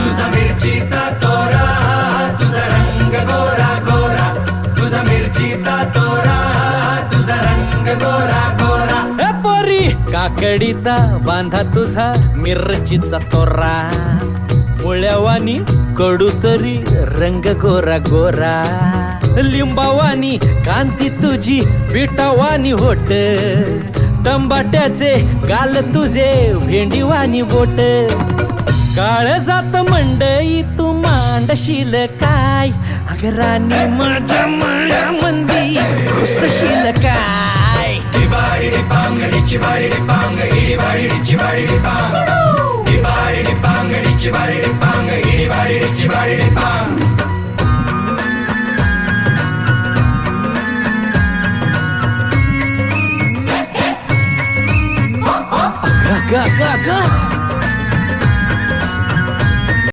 तुझा मिरचीचा तोरा, तुझा रंग गोरा गोरा, तुझा मिरचीचा तोरा, तुझा रंग गोरा गोरा. ए पोरी काकडीचा बांधा तुझा मिरचीचा तोरा, मुळ्यावानी कडू तरी रंग गोरा गोरा, लिंबावानी कांती तुझी पिठावानी होट, टंबाट्याचे गाल तुझे भेंडीवानी बोट. काळ जात मंडई तू मांडशील काय, अग राणी माझ्या माळ्यामंदी घुसशील काय. डिबाडी डिपांग डिचिबाडी डिपांग इडिबाडी डिचिबाडी डिपांग, डिबाडी डिपांग डिचिबाडी डिपांग इडिबाडी डिचिबाडी डिपांग. गा गा गा